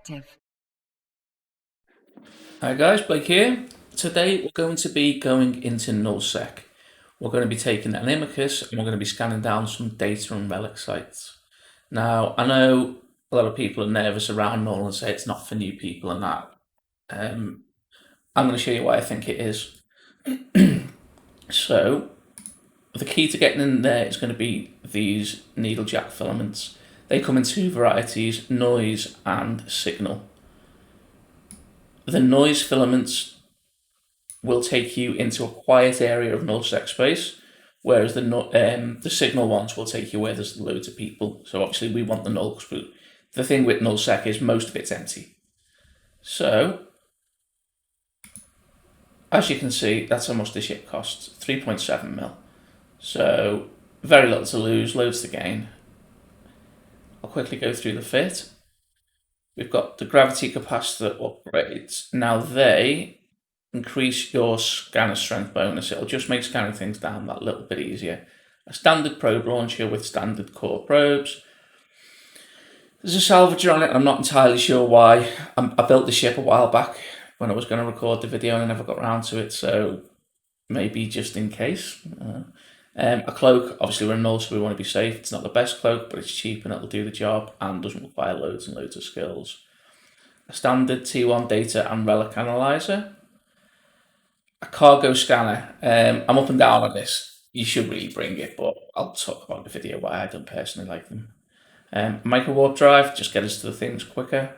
active. Hi guys, Blake here. Today we're going to be going into nullsec. We're going to be taking an Imicus and we're going to be scanning down some data and relic sites. Now, I know a lot of people are nervous around null and say it's not for new people and that. I'm going to show you why I think it is. So, the key to getting in there is going to be these needlejack filaments. They come in two varieties, noise and signal. The noise filaments will take you into a quiet area of nullsec space, whereas the signal ones will take you where there's loads of people. So obviously we want the null, because the thing with nullsec is most of it's empty. So, as you can see, that's how much the ship costs, 3.7 mil. So, very little to lose, loads to gain. I'll quickly go through the fit. We've got the gravity capacitor upgrades. Now they increase your scanner strength bonus. It'll just make scanning things down that little bit easier. A standard probe launcher with standard core probes. There's a salvager on it. I'm not entirely sure why. I built the ship a while back when I was going to record the video and I never got around to it, so maybe just in case. A cloak, obviously we're in null, so we want to be safe. It's not the best cloak, but it's cheap and it'll do the job and doesn't require loads and loads of skills. A standard T1 data and relic analyzer. A cargo scanner. I'm up and down on this. You should really bring it, but I'll talk about the video why I don't personally like them. Micro warp drive, just get us to the things quicker.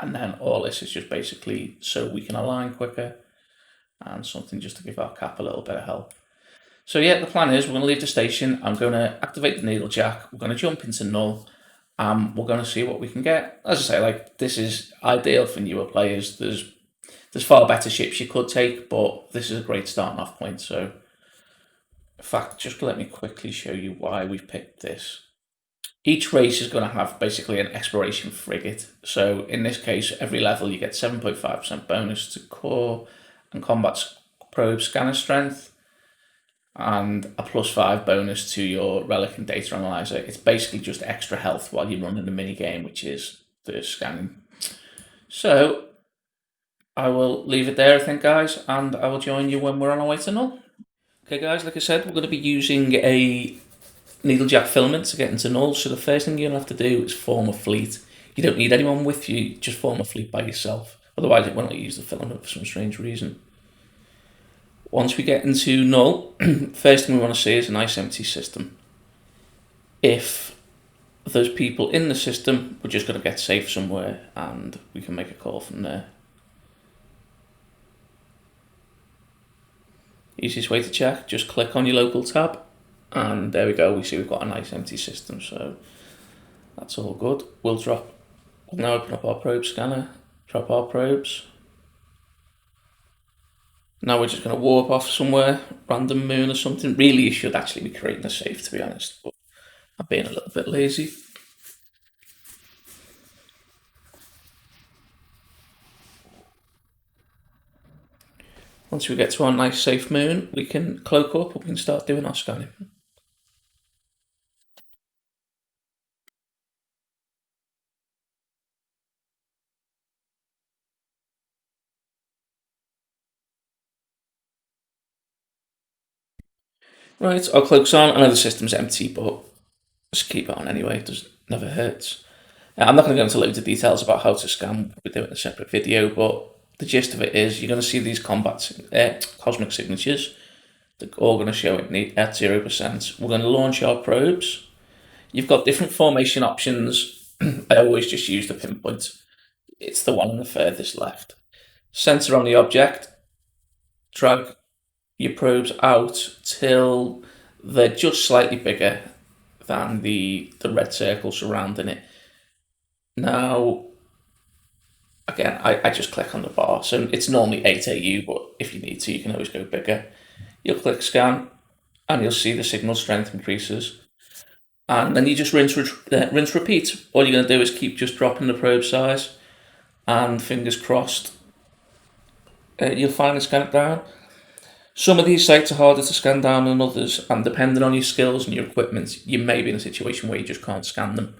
And then all this is just basically so we can align quicker and something just to give our cap a little bit of help. So yeah, the plan is we're going to leave the station. I'm going to activate the needle jack. We're going to jump into null. We're going to see what we can get. As I say, like, this is ideal for newer players. There's far better ships you could take, but this is a great starting off point. So, in fact, just let me quickly show you why we've picked this. Each race is going to have basically an exploration frigate. So in this case, every level you get 7.5% bonus to core and combat probe scanner strength, and a +5 bonus to your relic and data analyzer. It's basically just extra health while you're running the mini game, which is the scanning. So I will leave it there, I think, guys, and I will join you when we're on our way to null. Okay, guys, like I said, we're going to be using a needlejack filament to get into null. So the first thing you're going to have to do is form a fleet. You don't need anyone with you, just form a fleet by yourself. Otherwise it won't let you use the filament for some strange reason. Once we get into null, first thing we want to see is a nice empty system. If there's people in the system, we're just going to get safe somewhere and we can make a call from there. Easiest way to check, just click on your local tab and there we go, we see we've got a nice empty system, so that's all good. We'll now open up our probe scanner, drop our probes. Now we're just going to warp off somewhere, random moon or something. Really, you should actually be creating a safe, to be honest, but I'm being a little bit lazy. Once we get to our nice safe moon, we can cloak up and we can start doing our scanning. Right, our cloak's on. I know the system's empty, but just keep it on anyway. It never hurts. I'm not going to go into loads of details about how to scan. We'll do it in a separate video, but the gist of it is you're going to see these cosmic signatures. They're all going to show it at 0%. We're going to launch our probes. You've got different formation options. I always just use the pinpoint. It's the one on the furthest left. Center on the object. Drag your probes out till they're just slightly bigger than the red circle surrounding it. Now, again, I just click on the bar, so it's normally 8 AU, but if you need to, you can always go bigger. You'll click scan, and you'll see the signal strength increases. And then you just rinse, repeat. All you're going to do is keep just dropping the probe size, and fingers crossed, you'll finally scan it down. Some of these sites are harder to scan down than others, and depending on your skills and your equipment, you may be in a situation where you just can't scan them.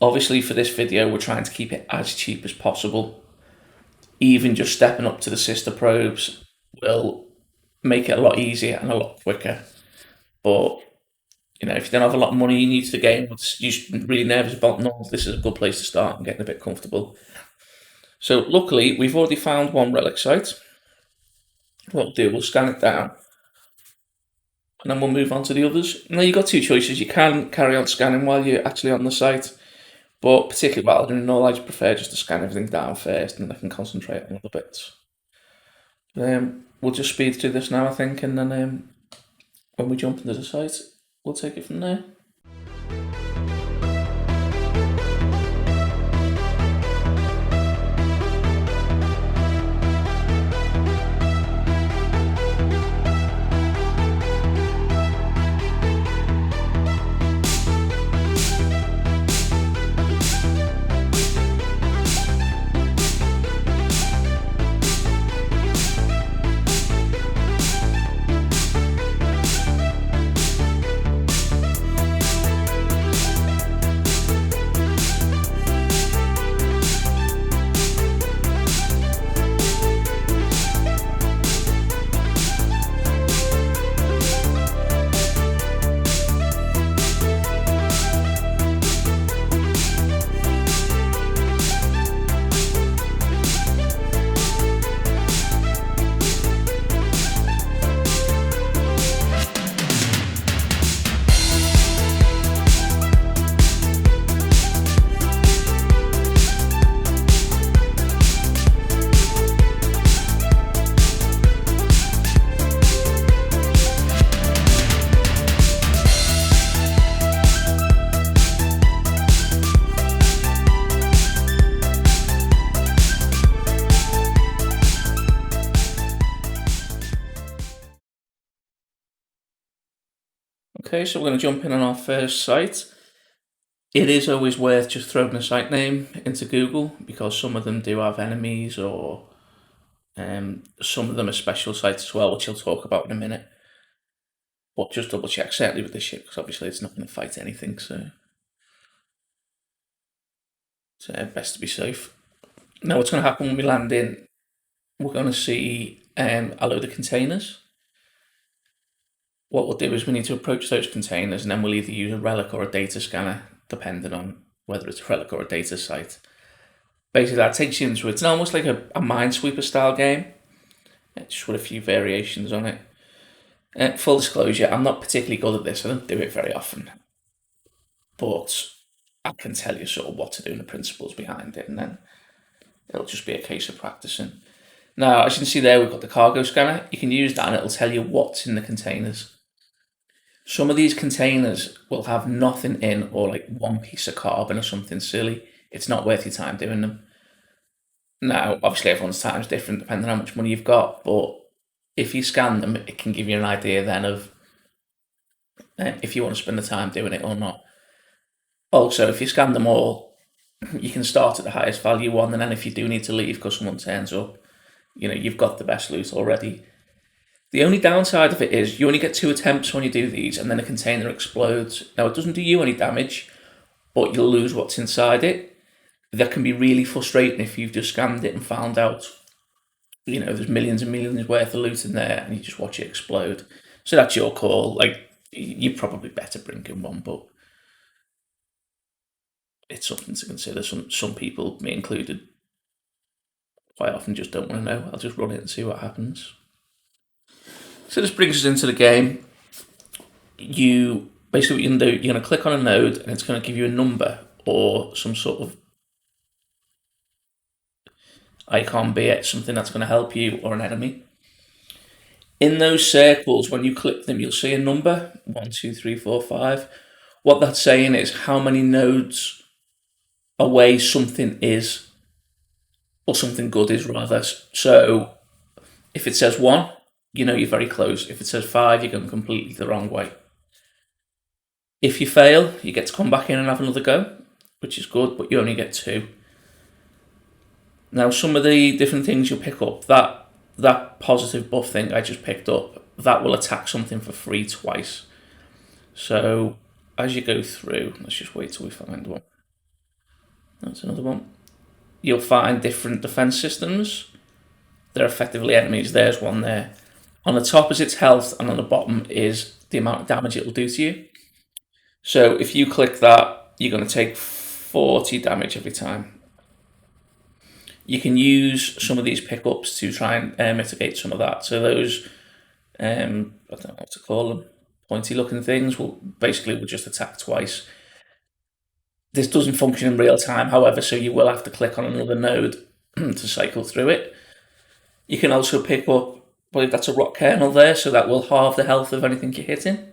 Obviously for this video we're trying to keep it as cheap as possible. Even just stepping up to the sister probes will make it a lot easier and a lot quicker. But if you don't have a lot of money, you're new to the game, you're really nervous about Null, this is a good place to start and getting a bit comfortable. So luckily we've already found one relic site. What we'll do, we'll scan it down and then we'll move on to the others. Now you've got two choices. You can carry on scanning while you're actually on the site, but particularly while doing Null, I just prefer just to scan everything down first and then I can concentrate on other bits. We'll just speed through this now, I think, and then when we jump into the site, we'll take it from there. Okay, so we're going to jump in on our first site. It is always worth just throwing a site name into Google because some of them do have enemies, or some of them are special sites as well, which I'll talk about in a minute. But just double check, certainly with this ship, because obviously it's not going to fight anything, so it's best to be safe. Now what's going to happen when we land in, we're going to see a load of containers. What we'll do is we need to approach those containers and then we'll either use a relic or a data scanner, depending on whether it's a relic or a data site. Basically that takes you into, it's almost like a Minesweeper style game, just with a few variations on it. Full disclosure, I'm not particularly good at this, I don't do it very often. But I can tell you sort of what to do and the principles behind it, and then it'll just be a case of practicing. Now, as you can see there, we've got the cargo scanner. You can use that and it'll tell you what's in the containers. Some of these containers will have nothing in, or like one piece of carbon or something silly. It's not worth your time doing them. Now, obviously everyone's time is different depending on how much money you've got, but if you scan them, it can give you an idea then of if you want to spend the time doing it or not. Also, if you scan them all, you can start at the highest value one, and then if you do need to leave because someone turns up, you've got the best loot already. The only downside of it is you only get 2 attempts when you do these, and then the container explodes. Now, it doesn't do you any damage, but you'll lose what's inside it. That can be really frustrating if you've just scanned it and found out, there's millions and millions worth of loot in there, and you just watch it explode. So that's your call. Like, you're probably better bringing one, but it's something to consider. Some people, me included, quite often just don't want to know. I'll just run it and see what happens. So this brings us into the game. You basically, what you can do, you're going to click on a node and it's going to give you a number or some sort of icon, be it something that's going to help you or an enemy. In those circles, when you click them, you'll see a number, 1, 2, 3, 4, 5. What that's saying is how many nodes away something is, or something good is rather. So if it says 1, you're very close. If it says 5, you're going completely the wrong way. If you fail, you get to come back in and have another go, which is good, but you only get 2. Now, some of the different things you'll pick up, that positive buff thing I just picked up, that will attack something for free twice. So as you go through, let's just wait till we find one. That's another one. You'll find different defense systems. They're effectively enemies. There's one there. On the top is its health, and on the bottom is the amount of damage it will do to you. So if you click that, you're going to take 40 damage every time. You can use some of these pickups to try and mitigate some of that. So those, I don't know what to call them, pointy looking things will just attack twice. This doesn't function in real time, however, so you will have to click on another node to cycle through it. You can also pick up, I believe that's a rock kernel there, so that will halve the health of anything you're hitting.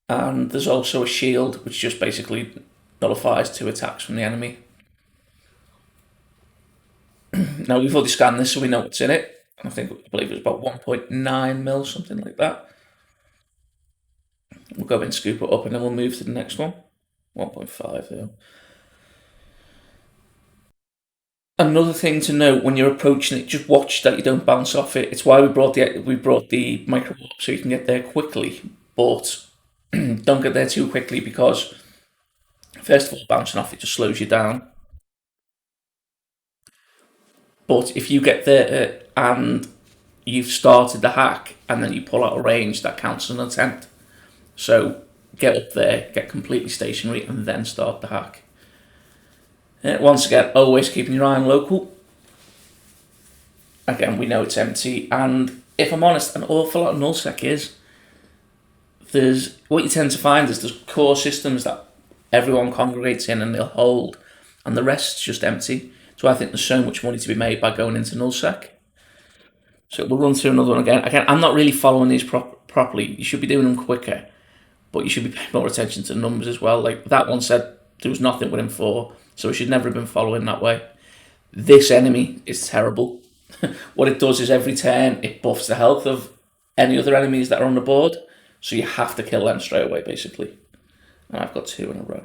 And there's also a shield, which just basically nullifies 2 attacks from the enemy. Now, we've already scanned this, so we know what's in it. I believe it was about 1.9 mil, something like that. We'll go and scoop it up, and then we'll move to the next one. 1.5 there. Another thing to note when you're approaching it, just watch that you don't bounce off it. It's why we brought the micro warp, so you can get there quickly, but don't get there too quickly, because first of all, bouncing off it just slows you down. But if you get there and you've started the hack and then you pull out of range, that counts as an attempt. So get up there, get completely stationary, and then start the hack. Once again, always keeping your eye on local. Again, we know it's empty, and if I'm honest, an awful lot of nullsec is. What you tend to find is there's core systems that everyone congregates in and they'll hold, and the rest's just empty. So I think there's so much money to be made by going into nullsec. So we'll run through another one again. Again, I'm not really following these properly. You should be doing them quicker, but you should be paying more attention to the numbers as well. Like that one said, there was nothing within 4, so we should never have been following that way. This enemy is terrible. What it does is every turn it buffs the health of any other enemies that are on the board, so you have to kill them straight away, basically. And I've got 2 in a row.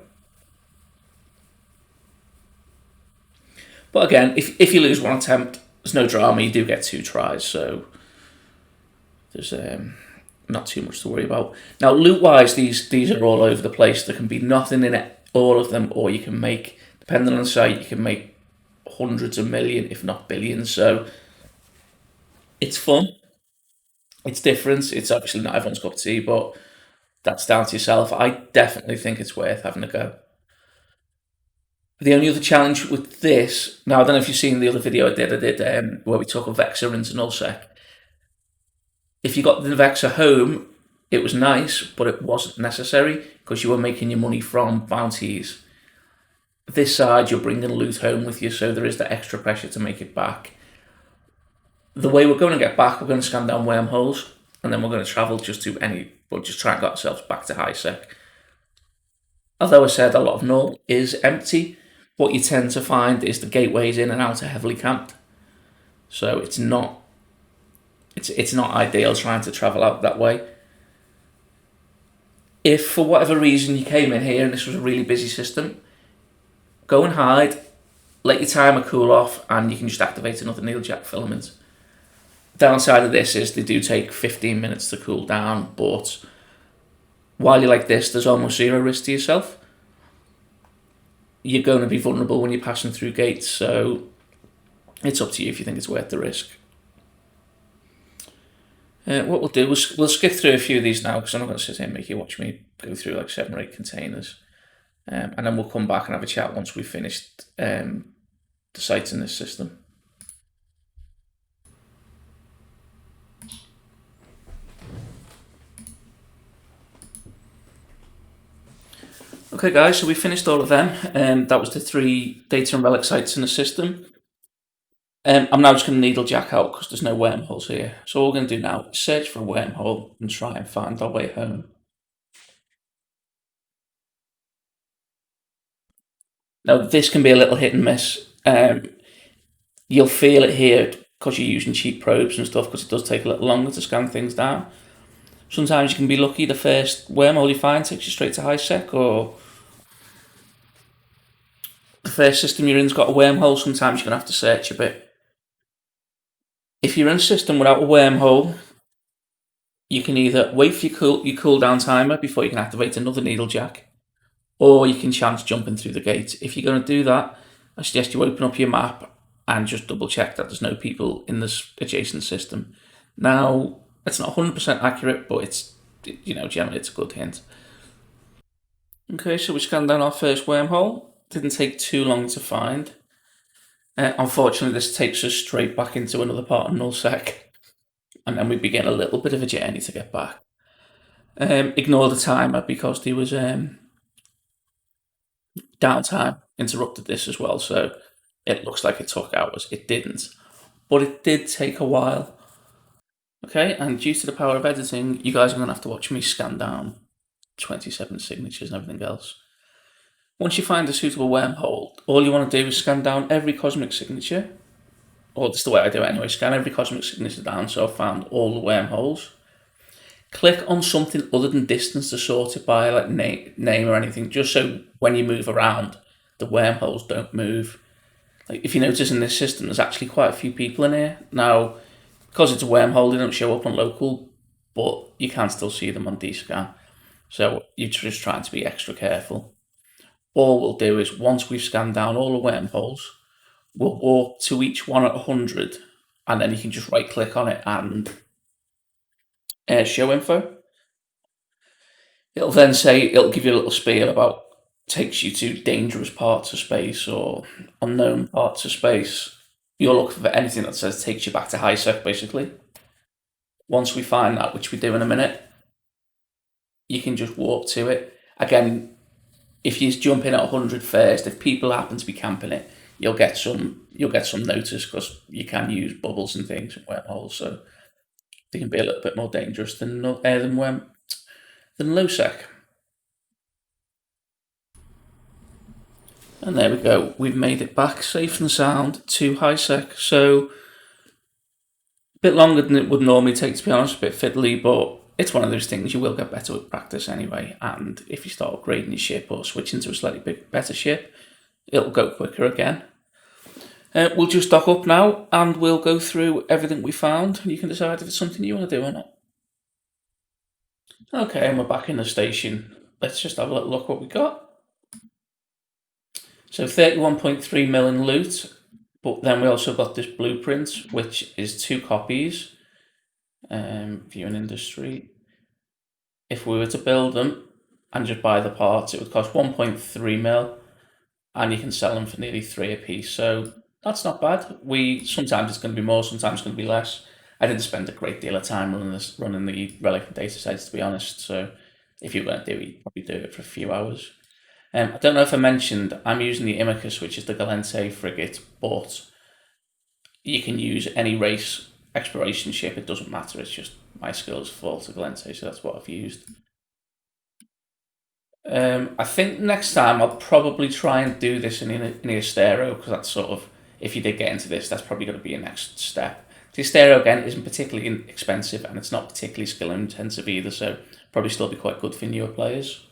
But again, if you lose one attempt, there's no drama. You do get 2 tries, so there's not too much to worry about. Now, loot-wise, these are all over the place. There can be nothing in it, all of them, or you can make, depending on the site, you can make hundreds of million, if not billions. So it's fun. It's different. It's obviously not everyone's cup of tea, but that's down to yourself. I definitely think it's worth having a go. The only other challenge with this, now I don't know if you've seen the other video I did where we took a Vexer into nullsec. If you got the Vexer home, it was nice, but it wasn't necessary because you were making your money from bounties. This side, you're bringing loot home with you, so there is that extra pressure to make it back. The way we're going to get back, we're going to scan down wormholes, and then we're going to travel just try and get ourselves back to high sec. Although I said a lot of Null is empty, what you tend to find is the gateways in and out are heavily camped. So it's not ideal trying to travel out that way. If for whatever reason you came in here and this was a really busy system, go and hide, let your timer cool off, and you can just activate another needlejack filament. Downside of this is they do take 15 minutes to cool down, but while you're like this, there's almost 0 risk to yourself. You're going to be vulnerable when you're passing through gates, so it's up to you if you think it's worth the risk. What we'll do is we'll skip through a few of these now because I'm not going to sit here and make you watch me go through like 7 or 8 containers. And then we'll come back and have a chat once we've finished the sites in this system. Okay guys, so we finished all of them. That was the 3 data and relic sites in the system. I'm now just going to needlejack out because there's no wormholes here. So all we're going to do now is search for a wormhole and try and find our way home. Now this can be a little hit and miss. You'll feel it here because you're using cheap probes and stuff, because it does take a little longer to scan things down. Sometimes you can be lucky the first wormhole you find takes you straight to high sec, or the first system you're in's got a wormhole. Sometimes you're going to have to search a bit. If you're in a system without a wormhole, you can either wait for your cooldown timer before you can activate another needlejack, or you can chance jumping through the gate. If you're going to do that, I suggest you open up your map and just double check that there's no people in this adjacent system. Now, it's not 100% accurate, but it's, generally it's a good hint. Okay, so we scanned down our first wormhole. Didn't take too long to find. Unfortunately, this takes us straight back into another part of nullsec, and then we begin a little bit of a journey to get back. Ignore the timer because there was downtime interrupted this as well, so it looks like it took hours. It didn't, but it did take a while. Okay, and due to the power of editing, you guys are going to have to watch me scan down 27 signatures and everything else. Once you find a suitable wormhole, all you want to do is scan down every cosmic signature, or that's the way I do it anyway, scan every cosmic signature down so I've found all the wormholes. Click on something other than distance to sort it by, like name or anything, just so when you move around, the wormholes don't move. Like if you notice in this system, there's actually quite a few people in here. Now, because it's a wormhole, they don't show up on local, but you can still see them on D-scan. So you're just trying to be extra careful. All we'll do is, once we've scanned down all the wormholes, we'll walk to each one at 100, and then you can just right-click on it and show info. It'll then it'll give you a little spiel about takes you to dangerous parts of space or unknown parts of space. You'll look for anything that says takes you back to high sec, basically. Once we find that, which we do in a minute, you can just walk to it. Again, if you jump in at 100 first, if people happen to be camping it, you'll get some notice because you can use bubbles and things and wormholes, so they can be a little bit more dangerous than low sec. And there we go. We've made it back safe and sound to high sec. So a bit longer than it would normally take, to be honest, a bit fiddly, but it's one of those things you will get better with practice anyway. And if you start upgrading your ship or switching to a slightly better ship, it'll go quicker again. We'll just dock up now and we'll go through everything we found. And you can decide if it's something you want to do or not. Okay, and we're back in the station. Let's just have a little look what we got. So 31.3 million loot, but then we also got this blueprint, which is 2 copies. View and industry. If we were to build them and just buy the parts, it would cost 1.3 mil, and you can sell them for nearly 3 a piece. So that's not bad. Sometimes it's going to be more, sometimes it's going to be less. I didn't spend a great deal of time running the Relic data sets, to be honest. So if you're going to do it, you'd probably do it for a few hours. I don't know if I mentioned, I'm using the Imicus, which is the Galente frigate, but you can use any race exploration ship. It doesn't matter. It's just my skills fall to Galente, so that's what I've used. I think next time I'll probably try and do this in Astero, because that's sort of, if you did get into this, that's probably going to be your next step. The Astero, again, isn't particularly expensive, and it's not particularly skill intensive either, so probably still be quite good for newer players.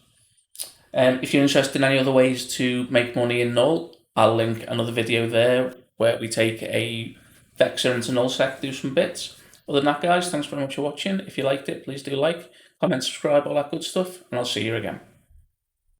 If you're interested in any other ways to make money in Null, I'll link another video there where we take a Vexer into nullsec, do some bits. Other than that, guys, thanks very much for watching. If you liked it, please do like, comment, subscribe, all that good stuff, and I'll see you again.